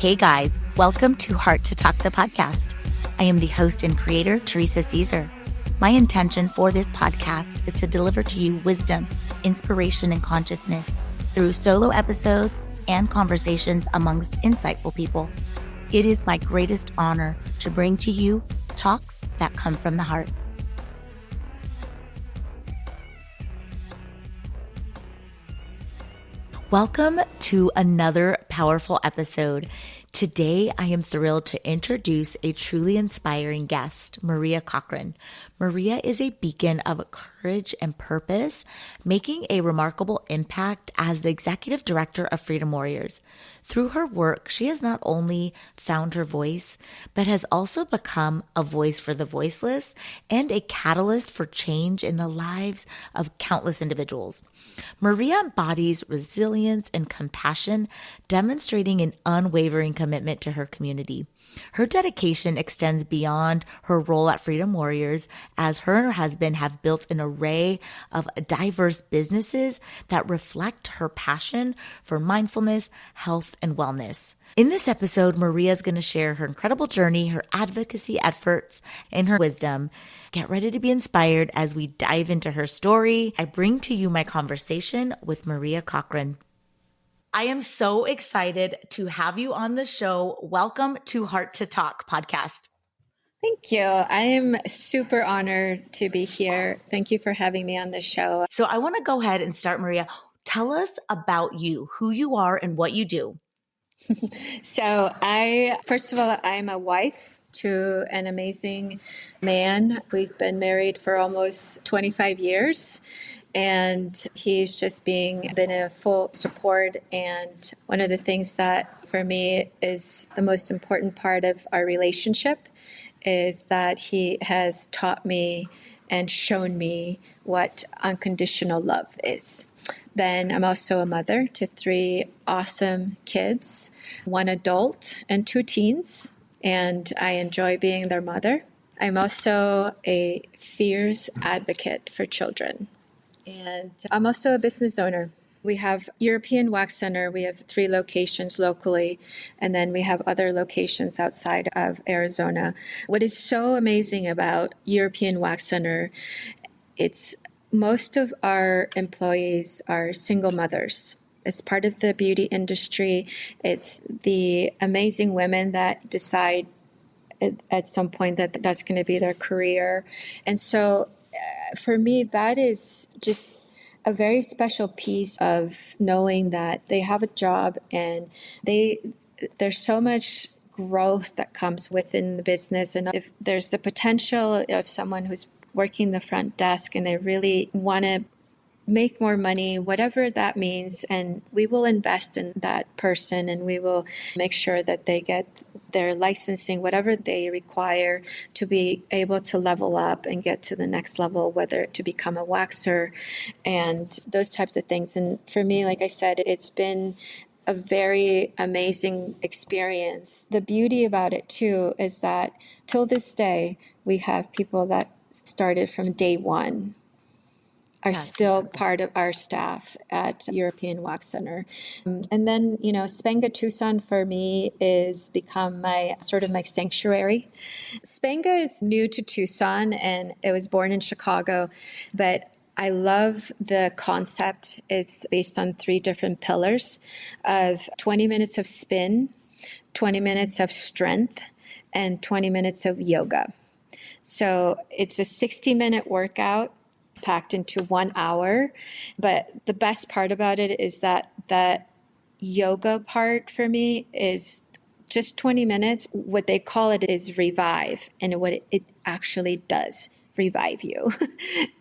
Hey guys, welcome to Heart to Talk, the podcast. I am the host and creator, Teresa Caesar. My intention for this podcast is to deliver to you wisdom, inspiration, and consciousness through solo episodes and conversations amongst insightful people. It is my greatest honor to bring to you talks that come from the heart. Welcome to another powerful episode. Today, I am thrilled to introduce a truly inspiring guest, Maria Cochran. Maria is a beacon of courage and purpose, making a remarkable impact as the executive director of Freedom Warriors. Through her work, she has not only found her voice, but has also become a voice for the voiceless and a catalyst for change in the lives of countless individuals. Maria embodies resilience and compassion, demonstrating an unwavering commitment to her community. Her dedication extends beyond her role at Freedom Warriors, as her and her husband have built an array of diverse businesses that reflect her passion for mindfulness, health, and wellness. In this episode, Maria is going to share her incredible journey, her advocacy efforts, and her wisdom. Get ready to be inspired as we dive into her story. I bring to you my conversation with Maria Cochran. I am so excited to have you on the show. Welcome to Heart to Talk podcast. Thank you. I am super honored to be here. Thank you for having me on the show. So I want to go ahead and start, Maria. Tell us about you, who you are, and what you do. So first of all, I'm a wife to an amazing man. We've been married for almost 25 years. And he's just been a full support. And one of the things that for me is the most important part of our relationship is that he has taught me and shown me what unconditional love is. Then I'm also a mother to 3 awesome kids, 1 adult and 2 teens, and I enjoy being their mother. I'm also a fierce advocate for children. And I'm also a business owner. We have European Wax Center. We have 3 locations locally, and then we have other locations outside of Arizona. What is so amazing about European Wax Center, it's most of our employees are single mothers. As part of the beauty industry, it's the amazing women that decide at some point that that's going to be their career. And so for me, that is just a very special piece of knowing that they have a job and there's so much growth that comes within the business. And if there's the potential of someone who's working the front desk and they really want to make more money, whatever that means, and we will invest in that person and we will make sure that they get their licensing, whatever they require to be able to level up and get to the next level, whether to become a waxer and those types of things. And for me, like I said, it's been a very amazing experience. The beauty about it too is that till this day, we have people that started from day one are still part of our staff at European Wax Center. And then, Spenga Tucson for me is become my sanctuary. Spenga is new to Tucson and it was born in Chicago, but I love the concept. It's based on 3 different pillars of 20 minutes of spin, 20 minutes of strength, and 20 minutes of yoga. So it's a 60-minute workout packed into 1 hour. But the best part about it is that yoga part for me is just 20 minutes. What they call it is revive. And what it actually does revive you.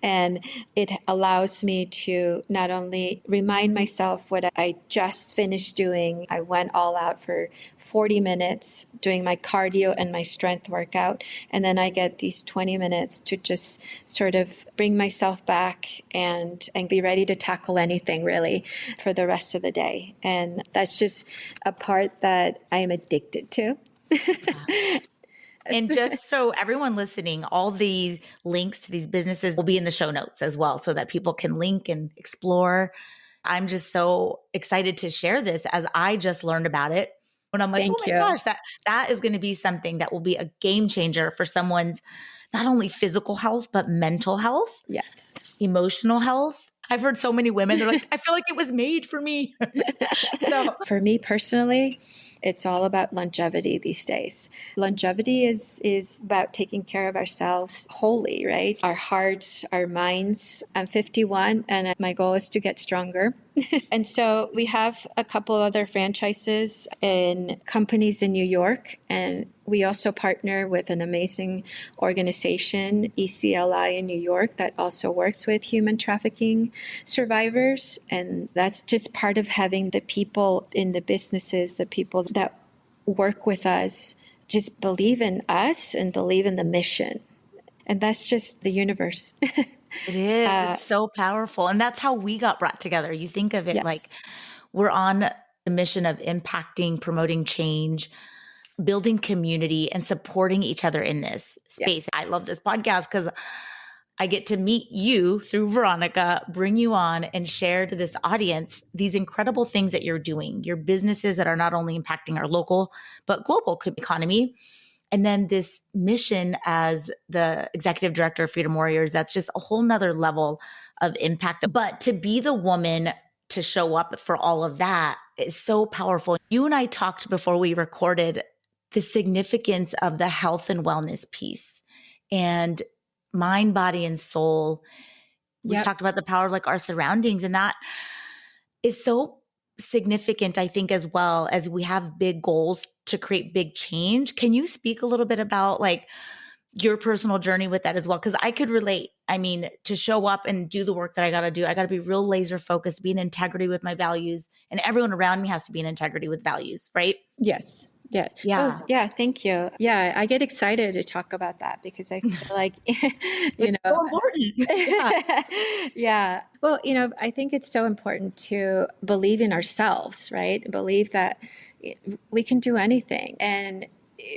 And it allows me to not only remind myself what I just finished doing. I went all out for 40 minutes doing my cardio and my strength workout. And then I get these 20 minutes to just sort of bring myself back and be ready to tackle anything really for the rest of the day. And that's just a part that I am addicted to. And just so everyone listening, all the links to these businesses will be in the show notes as well so that people can link and explore. I'm just so excited to share this as I just learned about it And I'm like, oh Thank my you. gosh, that is going to be something that will be a game changer for someone's not only physical health, but mental health, Yes. emotional health. I've heard so many women, they're like, I feel like it was made for me. So For me personally, it's all about longevity these days. Longevity is about taking care of ourselves wholly, right? Our hearts, our minds. I'm 51 and my goal is to get stronger. And so we have a couple other franchises in companies in New York, and we also partner with an amazing organization, ECLI in New York, that also works with human trafficking survivors. And that's just part of having the people in the businesses, the people that work with us, just believe in us and believe in the mission. And that's just the universe. it is. It's so powerful. And that's how we got brought together. You think of it like Yes. we're on the mission of impacting, promoting change, building community, and supporting each other in this space. Yes. I love this podcast because I get to meet you through Veronica, bring you on and share to this audience these incredible things that you're doing, your businesses that are not only impacting our local, but global economy. And then this mission as the executive director of Freedom Warriors, that's just a whole nother level of impact. But to be the woman to show up for all of that is so powerful. You and I talked before we recorded the significance of the health and wellness piece and mind, body, and soul. We Yep. talked about the power of like our surroundings, and that is so significant, I think, as well as we have big goals to create big change. Can you speak a little bit about like your personal journey with that as well? Because I could relate. I mean, to show up and do the work that I got to do, I got to be real laser focused, be in integrity with my values, and everyone around me has to be in integrity with values, right? Yes. Yeah. Oh, Yeah. yeah. Thank you. Yeah. I get excited to talk about that because I feel like, It's you know, so important. Yeah. yeah. Well, I think it's so important to believe in ourselves, right? Believe that we can do anything. And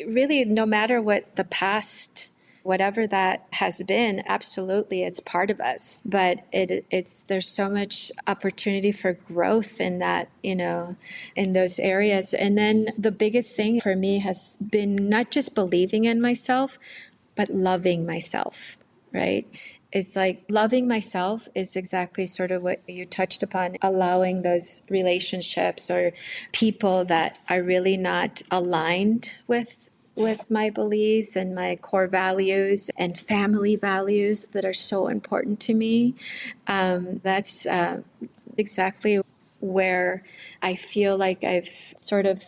really, no matter what the past, whatever that has been, absolutely, it's part of us. But there's so much opportunity for growth in that, in those areas. And then the biggest thing for me has been not just believing in myself, but loving myself, right? It's like loving myself is exactly sort of what you touched upon, allowing those relationships or people that are really not aligned with my beliefs and my core values and family values that are so important to me. That's exactly where I feel like I've sort of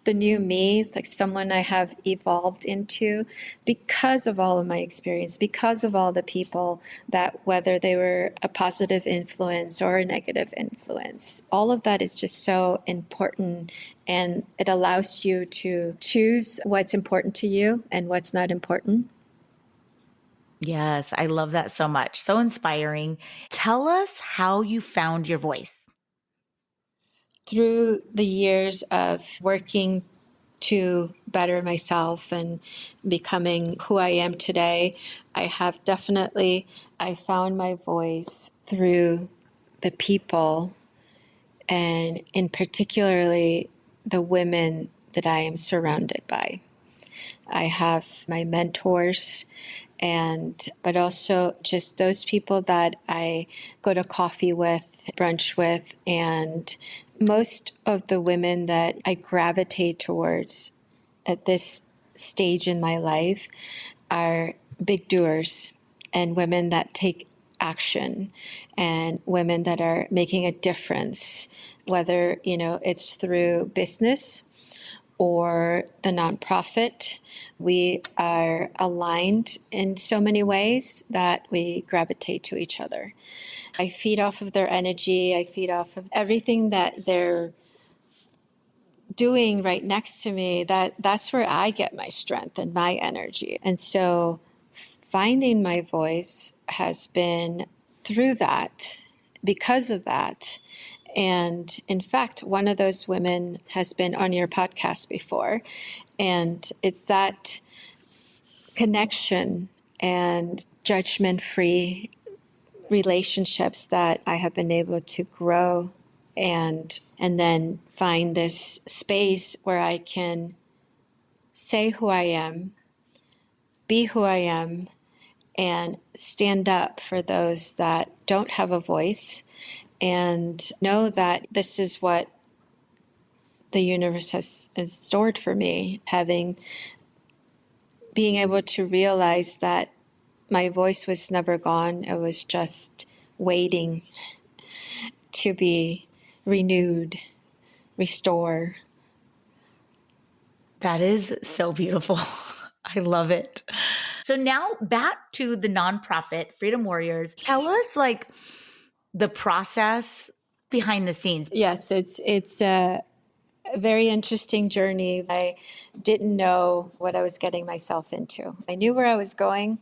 the new me, like someone I have evolved into because of all of my experience, because of all the people that, whether they were a positive influence or a negative influence, all of that is just so important. And it allows you to choose what's important to you and what's not important. Yes, I love that so much. So inspiring. Tell us how you found your voice. Through the years of working to better myself and becoming who I am today, I have definitely I found my voice through the people and in particularly the women that I am surrounded by. I have my mentors but also just those people that I go to coffee with, brunch with, and most of the women that I gravitate towards at this stage in my life are big doers and women that take action and women that are making a difference, whether, it's through business or the nonprofit. We are aligned in so many ways that we gravitate to each other. I feed off of their energy. I feed off of everything that they're doing right next to me. That's where I get my strength and my energy. And so finding my voice has been through that, because of that. And in fact, one of those women has been on your podcast before. And it's that connection and judgment free relationships that I have been able to grow and then find this space where I can say who I am, be who I am, and stand up for those that don't have a voice, and know that this is what the universe has stored for me, being able to realize that my voice was never gone. It was just waiting to be renewed, restore. That is so beautiful. I love it. So now back to the nonprofit Freedom Warriors. Tell us like the process behind the scenes. Yes, it's a very interesting journey. I didn't know what I was getting myself into. I knew where I was going,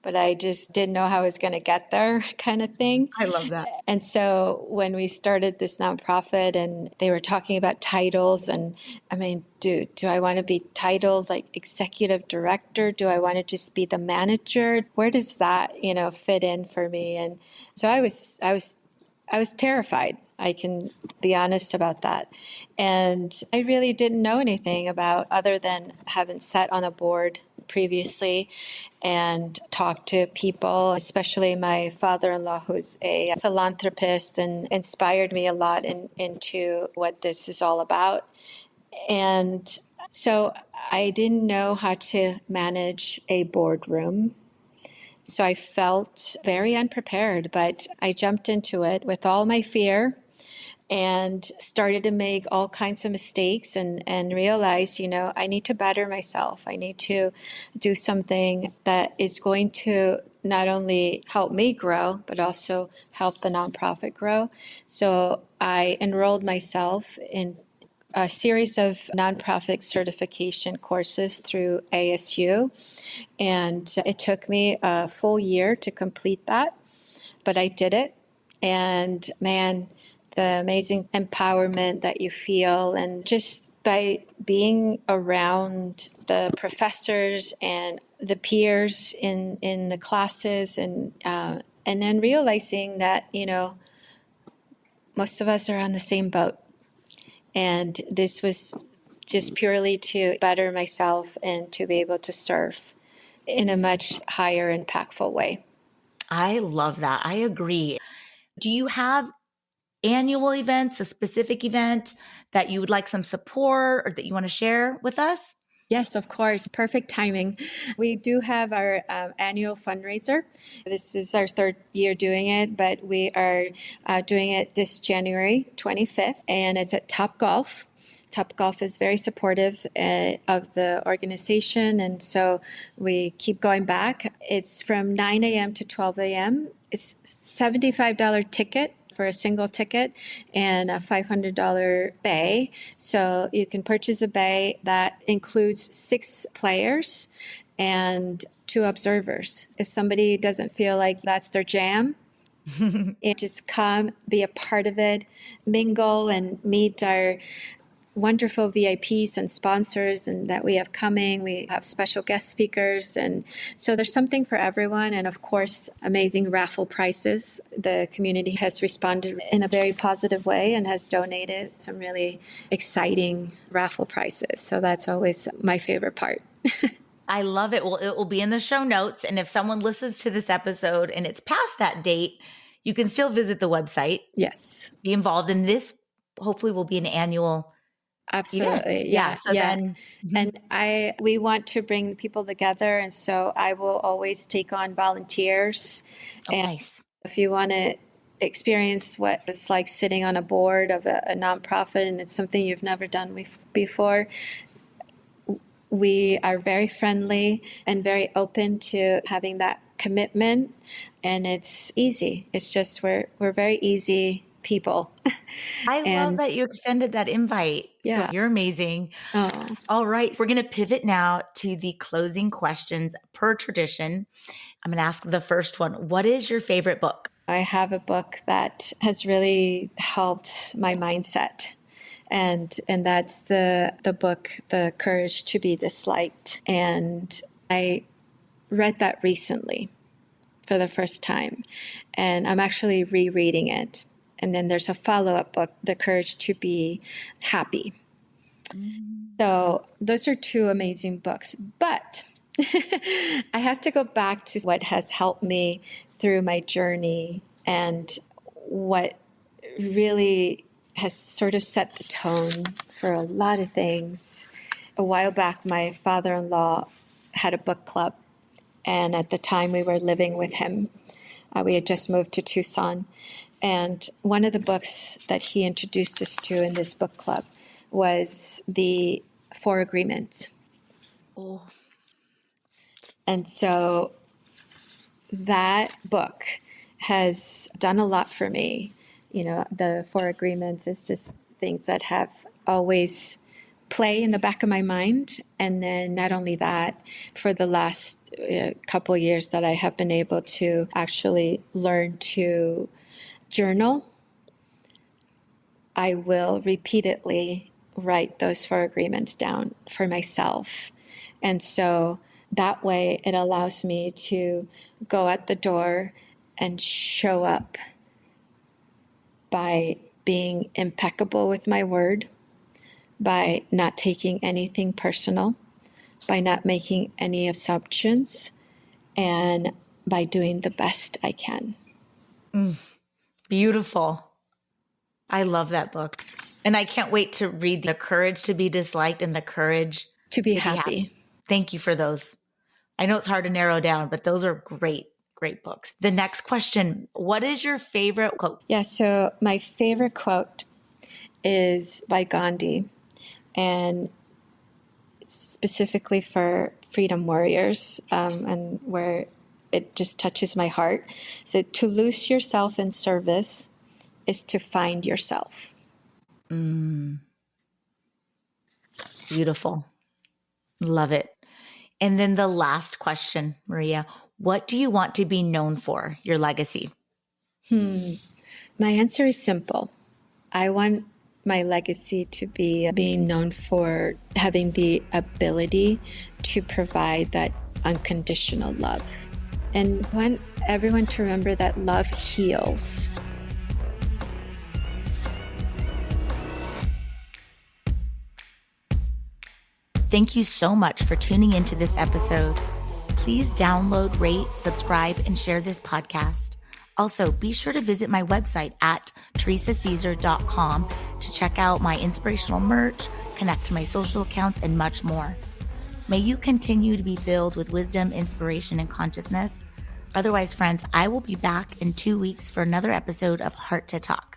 but I just didn't know how I was going to get there, kind of thing. I love that. And so when we started this nonprofit and they were talking about titles, and I mean, do I want to be titled like executive director? Do I want to just be the manager? Where does that, fit in for me? And so I was terrified. I can be honest about that. And I really didn't know anything about other than having sat on a board previously and talked to people, especially my father-in-law, who's a philanthropist and inspired me a lot into what this is all about. And so I didn't know how to manage a boardroom. So I felt very unprepared, but I jumped into it with all my fear and started to make all kinds of mistakes and realized, I need to better myself. I need to do something that is going to not only help me grow, but also help the nonprofit grow. So I enrolled myself in a series of nonprofit certification courses through ASU. And it took me a full year to complete that, but I did it. And man, the amazing empowerment that you feel, and just by being around the professors and the peers in the classes, and then realizing that most of us are on the same boat, and this was just purely to better myself and to be able to serve in a much higher impactful way. I love that. I agree. Do you have annual events, a specific event that you would like some support or that you want to share with us? Yes, of course. Perfect timing. We do have our annual fundraiser. This is our third year doing it, but we are doing it this January 25th, and it's at Top Golf. Top Golf is very supportive of the organization, and so we keep going back. It's from 9 a.m. to 12 a.m. It's $75 ticket for a single ticket and a $500 bay. So you can purchase a bay that includes 6 players and 2 observers. If somebody doesn't feel like that's their jam, just come, be a part of it, mingle and meet our wonderful VIPs and sponsors and that we have coming. We have special guest speakers. And so there's something for everyone. And of course, amazing raffle prizes. The community has responded in a very positive way and has donated some really exciting raffle prizes. So that's always my favorite part. I love it. Well, it will be in the show notes. And if someone listens to this episode and it's past that date, you can still visit the website. Yes. Be involved in this. Hopefully will be an annual Absolutely. event. Yeah. So then. And we want to bring people together. And so I will always take on volunteers. Oh, And nice. if you want to experience what it's like sitting on a board of a nonprofit and it's something you've never done before, we are very friendly and very open to having that commitment. And it's easy. It's just we're very easy people. I love that you extended that invite. Yeah. So you're amazing. Oh. All right. We're going to pivot now to the closing questions per tradition. I'm going to ask the first one. What is your favorite book? I have a book that has really helped my mindset. And that's the book, The Courage to Be Disliked. And I read that recently for the first time. And I'm actually rereading it. And then there's a follow-up book, The Courage to Be Happy. So those are two amazing books. But I have to go back to what has helped me through my journey and what really has sort of set the tone for a lot of things. A while back, my father-in-law had a book club. And at the time we were living with him, we had just moved to Tucson. And one of the books that he introduced us to in this book club was the Four Agreements. Oh. And so that book has done a lot for me. You know, the Four Agreements is just things that have always play in the back of my mind. And then not only that, for the last couple of years that I have been able to actually learn to journal, I will repeatedly write those four agreements down for myself. And so that way it allows me to go at the door and show up by being impeccable with my word, by not taking anything personal, by not making any assumptions, and by doing the best I can. Beautiful. I love that book. And I can't wait to read The Courage to Be Disliked and The Courage To be happy. Thank you for those. I know it's hard to narrow down, but those are great, great books. The next question, what is your favorite quote? Yeah, so my favorite quote is by Gandhi, and it's specifically for freedom warriors, and where it just touches my heart. So to lose yourself in service is to find yourself. Beautiful. Love it. And then the last question, Maria, what do you want to be known for, your legacy? My answer is simple. I want my legacy to be being known for having the ability to provide that unconditional love. And I want everyone to remember that love heals. Thank you so much for tuning into this episode. Please download, rate, subscribe, and share this podcast. Also, be sure to visit my website at teresacaesar.com to check out my inspirational merch, connect to my social accounts, and much more. May you continue to be filled with wisdom, inspiration, and consciousness. Otherwise, friends, I will be back in 2 weeks for another episode of Heart to Talk.